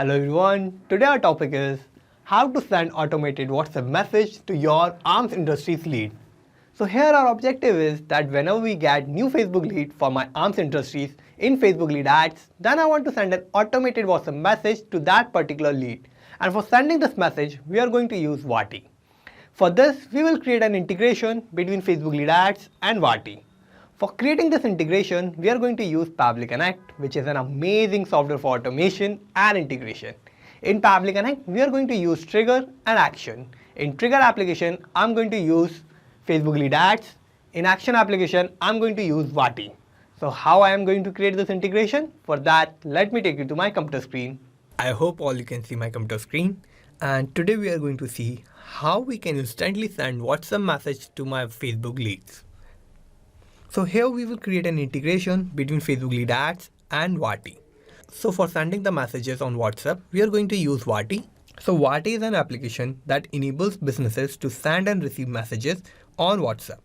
Hello everyone, today our topic is how to send automated WhatsApp message to your ARMS Industries lead. So here our objective is that whenever we get new Facebook lead for my ARMS Industries in Facebook lead ads, then I want to send an automated WhatsApp message to that particular lead. And for sending this message, we are going to use Vati. For this, we will create an integration between Facebook lead ads and Vati. For creating this integration, we are going to use Pabbly Connect, which is an amazing software for automation and integration. In Pabbly Connect, we are going to use Trigger and Action. In Trigger application, I'm going to use Facebook lead ads. In Action application, I'm going to use Vati. So how I am going to create this integration? For that, let me take you to my computer screen. I hope all you can see my computer screen. And today we are going to see how we can instantly send WhatsApp message to my Facebook leads. So here we will create an integration between Facebook lead ads and Vati. So for sending the messages on WhatsApp, we are going to use Vati. So Vati is an application that enables businesses to send and receive messages on WhatsApp.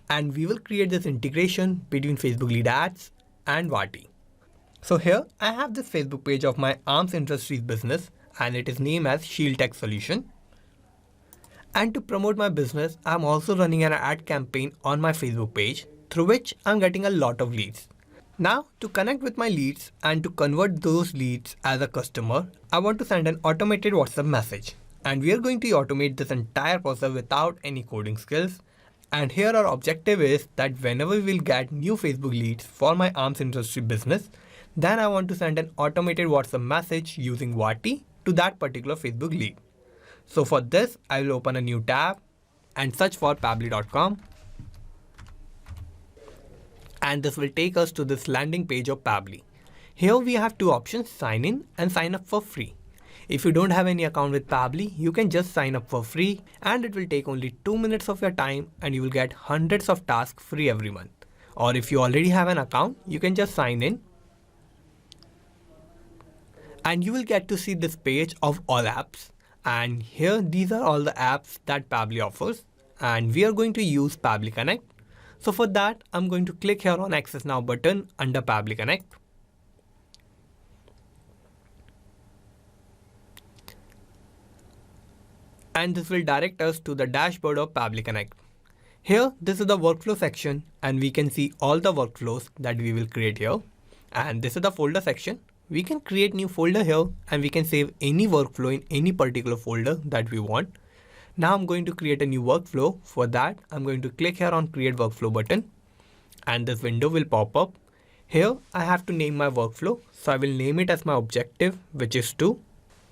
And we will create this integration between Facebook lead ads and Vati. So here I have this Facebook page of my ARMS Industries business and it is named as Shield Tech Solution. And to promote my business, I'm also running an ad campaign on my Facebook page, through which I'm getting a lot of leads. Now, to connect with my leads and to convert those leads as a customer, I want to send an automated WhatsApp message. And we are going to automate this entire process without any coding skills. And here our objective is that whenever we'll get new Facebook leads for my ARMS Industry business, then I want to send an automated WhatsApp message using Vati to that particular Facebook lead. So for this, I will open a new tab and search for pabbly.com. And this will take us to this landing page of Pabbly. Here we have two options, sign in and sign up for free. If you don't have any account with Pabbly, you can just sign up for free and it will take only 2 minutes of your time and you will get hundreds of tasks free every month. Or if you already have an account, you can just sign in. And you will get to see this page of all apps. And here these are all the apps that Pabbly offers. And we are going to use Pabbly Connect. So for that, I'm going to click here on Access Now button under Pabbly Connect. And this will direct us to the dashboard of Pabbly Connect. Here, this is the workflow section and we can see all the workflows that we will create here. And this is the folder section. We can create new folder here and we can save any workflow in any particular folder that we want. Now I'm going to create a new workflow. For that, I'm going to click here on Create Workflow button and this window will pop up. Here, I have to name my workflow. So I will name it as my objective, which is to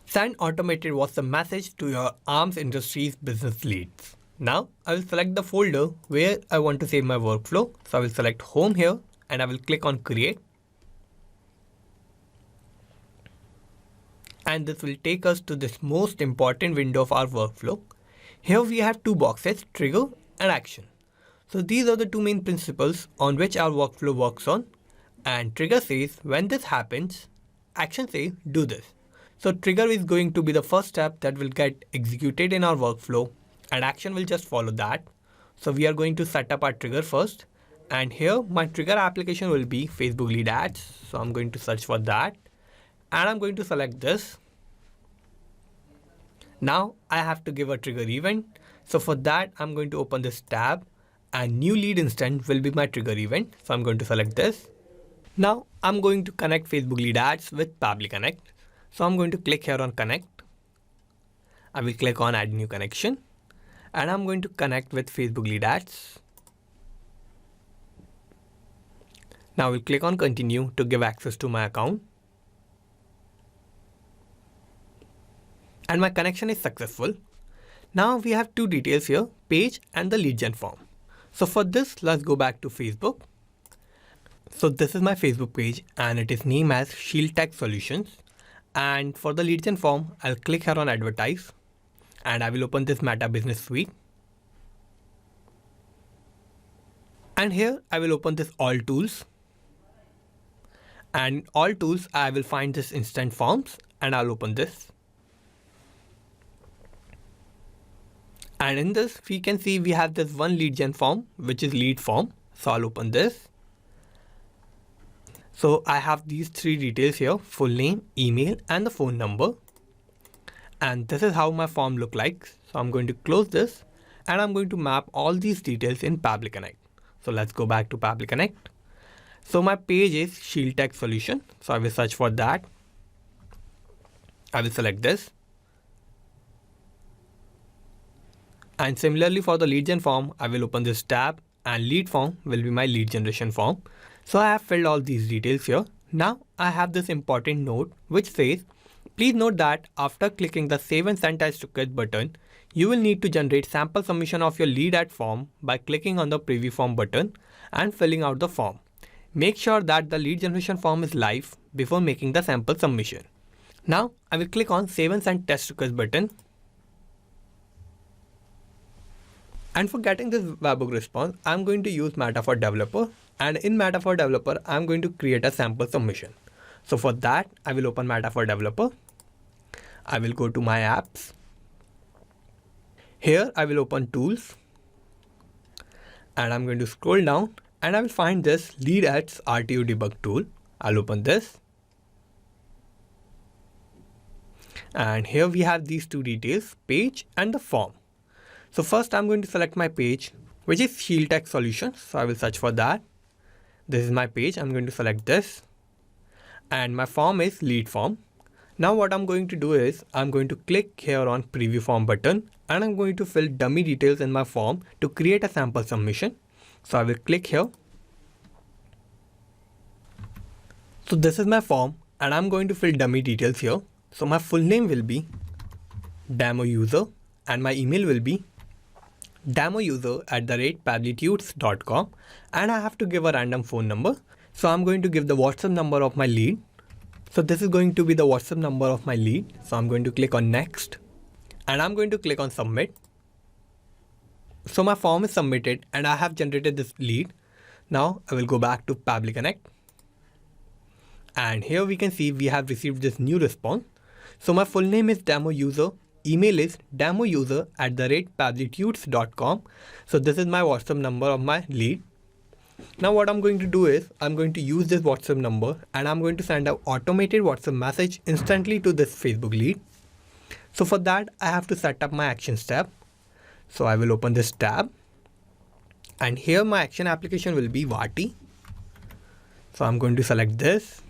send automated WhatsApp message to your ARMS Industries business leads. Now I will select the folder where I want to save my workflow. So I will select Home here and I will click on Create. And this will take us to this most important window of our workflow. Here we have two boxes, Trigger and Action. So these are the two main principles on which our workflow works on. And Trigger says when this happens, Action says do this. So Trigger is going to be the first step that will get executed in our workflow and Action will just follow that. So we are going to set up our Trigger first. And here my Trigger application will be Facebook lead ads. So I'm going to search for that. And I'm going to select this. Now I have to give a trigger event. So for that, I'm going to open this tab and new lead instant will be my trigger event. So I'm going to select this. Now I'm going to connect Facebook lead ads with Pabbly Connect. So I'm going to click here on connect. I will click on add new connection and I'm going to connect with Facebook lead ads. Now we'll click on continue to give access to my account. And my connection is successful. Now we have two details here, page and the lead gen form. So for this, let's go back to Facebook. So this is my Facebook page and it is named as Shield Tech Solutions. And for the lead gen form, I'll click here on advertise and I will open this Meta Business Suite. And here I will open this all tools. And all tools, I will find this instant forms and I'll open this. And in this, we can see we have this one lead gen form, which is lead form. So I'll open this. So I have these three details here: full name, email, and the phone number. And this is how my form look like. So I'm going to close this and I'm going to map all these details in Pabbly Connect. So let's go back to Pabbly Connect. So my page is Shield Tech Solution. So I will search for that. I will select this. And similarly for the lead gen form, I will open this tab and lead form will be my lead generation form. So I have filled all these details here. Now I have this important note which says, please note that after clicking the Save and Send as Request button, you will need to generate sample submission of your lead ad form by clicking on the preview form button and filling out the form. Make sure that the lead generation form is live before making the sample submission. Now I will click on Save and Send Test Request button. And for getting this webhook response, I'm going to use Metaphor Developer, and in Metaphor Developer, I'm going to create a sample submission. So for that, I will open Metaphor Developer. I will go to my apps. Here I will open tools and I'm going to scroll down and I will find this lead ads RTO debug tool. I'll open this. And here we have these two details, page and the form. So first I'm going to select my page, which is Shield Tech Solutions. So I will search for that. This is my page. I'm going to select this. And my form is lead form. Now what I'm going to do is I'm going to click here on preview form button and I'm going to fill dummy details in my form to create a sample submission. So I will click here. So this is my form and I'm going to fill dummy details here. So my full name will be demo user and my email will be demouser@pabblitudes.com, and I have to give a random phone number. So I'm going to give the WhatsApp number of my lead. So this is going to be the WhatsApp number of my lead. So I'm going to click on next and I'm going to click on submit. So my form is submitted and I have generated this lead. Now I will go back to Pabbly Connect. And here we can see we have received this new response. So my full name is demo user. Email is demouser@pabblitudes.com. So this is my WhatsApp number of my lead. Now what I'm going to do is I'm going to use this WhatsApp number and I'm going to send an automated WhatsApp message instantly to this Facebook lead. So for that I have to set up my actions tab. So I will open this tab and here my action application will be Vati. So I'm going to select this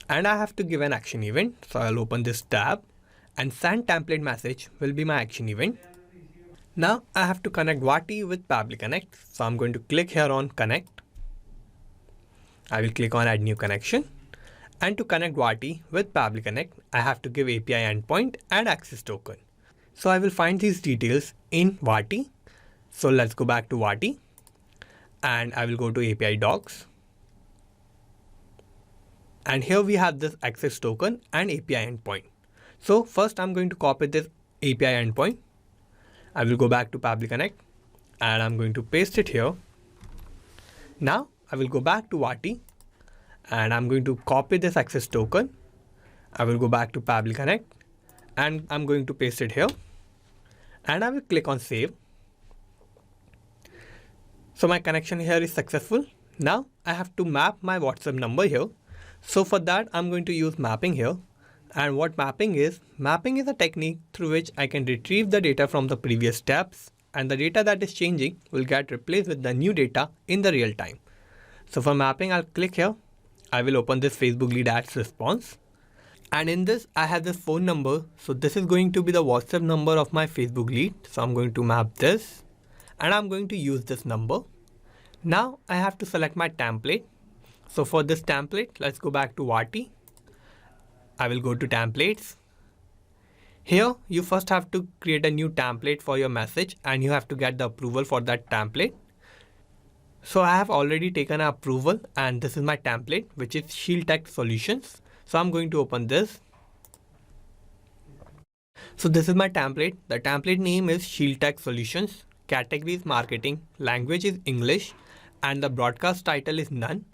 and I have to give an action event. So I'll open this tab and send template message will be my action event. Now I have to connect Vati with Pabbly Connect. So I'm going to click here on connect. I will click on add new connection. And to connect Vati with Pabbly Connect, I have to give API endpoint and access token. So I will find these details in Vati. So let's go back to Vati and I will go to API docs. And here we have this access token and API endpoint. So first I'm going to copy this API endpoint. I will go back to Pabbly Connect and I'm going to paste it here. Now I will go back to Vati and I'm going to copy this access token. I will go back to Pabbly Connect and I'm going to paste it here and I will click on save. So my connection here is successful. Now I have to map my WhatsApp number here. So for that I'm going to use mapping here. And what mapping is a technique through which I can retrieve the data from the previous steps and the data that is changing will get replaced with the new data in the real time. So for mapping, I'll click here. I will open this Facebook lead ads response. And in this, I have this phone number. So this is going to be the WhatsApp number of my Facebook lead. So I'm going to map this and I'm going to use this number. Now I have to select my template. So for this template, let's go back to Vati. I will go to templates. Here you first have to create a new template for your message and you have to get the approval for that template. So I have already taken an approval and this is my template, which is Shield Tech Solutions. So I'm going to open this. So this is my template. The template name is Shield Tech Solutions. Category is marketing, language is English and the broadcast title is none.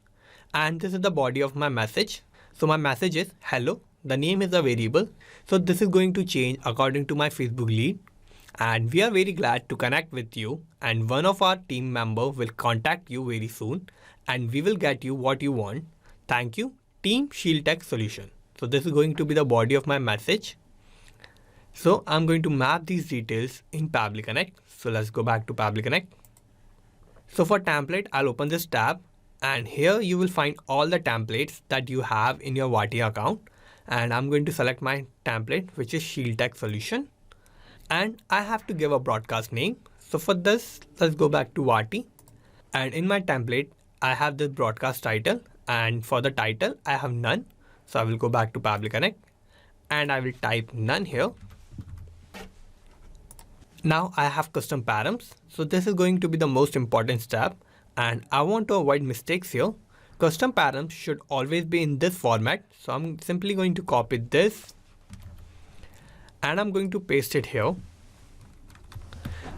And this is the body of my message. So my message is hello. The name is a variable. So this is going to change according to my Facebook lead. And we are very glad to connect with you. And one of our team member will contact you very soon. and we will get you what you want. Thank you, Team Shield Tech Solution. So this is going to be the body of my message. So I'm going to map these details in Pabbly Connect. So let's go back to Pabbly Connect. So for template, I'll open this tab, and here you will find all the templates that you have in your Vaati account. And I'm going to select my template, which is Shield Tech Solution. And I have to give a broadcast name. So for this, let's go back to Vaati. And in my template, I have this broadcast title. And for the title, I have none. So I will go back to Pabbly Connect and I will type none here. Now I have custom params. So this is going to be the most important step, and I want to avoid mistakes here. Custom params should always be in this format. So I'm simply going to copy this and I'm going to paste it here.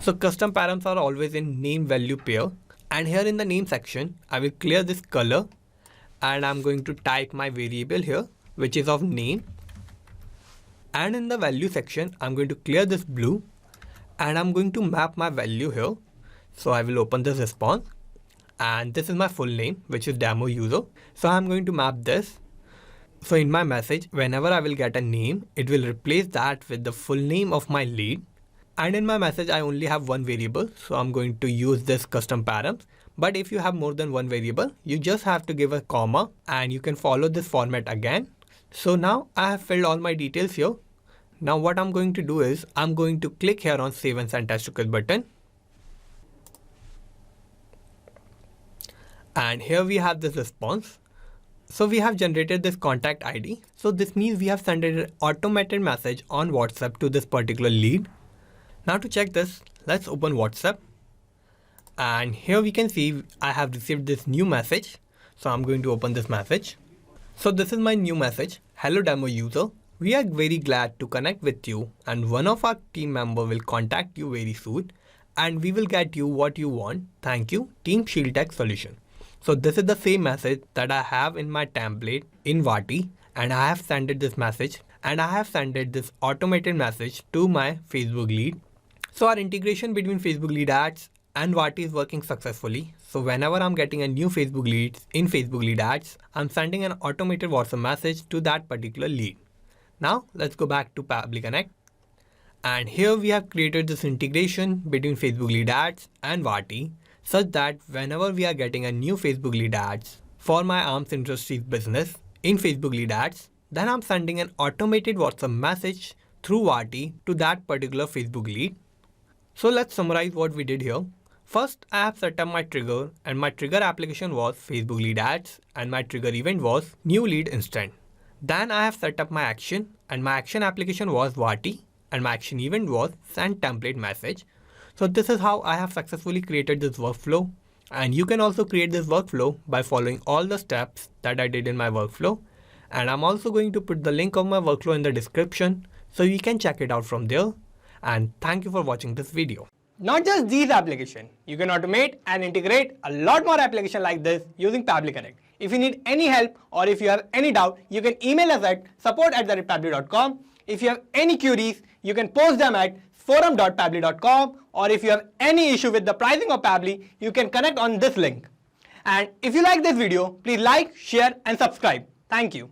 So custom params are always in name value pair, and here in the name section, I will clear this color and I'm going to type my variable here, which is of name. And in the value section, I'm going to clear this blue and I'm going to map my value here. So I will open this response, and this is my full name, which is demo user. So I'm going to map this. So in my message, whenever I will get a name, it will replace that with the full name of my lead. And in my message, I only have one variable. So I'm going to use this custom params. But if you have more than one variable, you just have to give a comma and you can follow this format again. So now I have filled all my details here. Now what I'm going to do is I'm going to click here on Save and Send Test Request button. And here we have this response. So we have generated this contact ID. So this means we have sent an automated message on WhatsApp to this particular lead. Now to check this, let's open WhatsApp. And here we can see I have received this new message. So I'm going to open this message. So this is my new message. Hello demo user. We are very glad to connect with you, and one of our team member will contact you very soon and we will get you what you want. Thank you, Team Shield Tech Solution. So this is the same message that I have in my template in Vaati, and I have sent this message and I have sent this automated message to my Facebook lead. So our integration between Facebook lead ads and Vaati is working successfully. So whenever I'm getting a new Facebook lead in Facebook lead ads, I'm sending an automated WhatsApp message to that particular lead. Now let's go back to Pabbly Connect. And here we have created this integration between Facebook lead ads and Vaati, such that whenever we are getting a new Facebook lead ads for my Arms Industries business in Facebook lead ads, then I'm sending an automated WhatsApp message through Vaati to that particular Facebook lead. So let's summarize what we did here. First, I have set up my trigger, and my trigger application was Facebook lead ads and my trigger event was new lead instant. Then I have set up my action, and my action application was Vaati and my action event was send template message. So this is how I have successfully created this workflow, and you can also create this workflow by following all the steps that I did in my workflow. And I'm also going to put the link of my workflow in the description so you can check it out from there. And thank you for watching this video. Not just these applications, you can automate and integrate a lot more applications like this using Pabbly Connect. If you need any help or if you have any doubt, you can email us at support@pabbly.com. If you have any queries, you can post them at forum.pabbly.com, or if you have any issue with the pricing of Pabbly, you can connect on this link. And if you like this video, please like, share and subscribe. Thank you.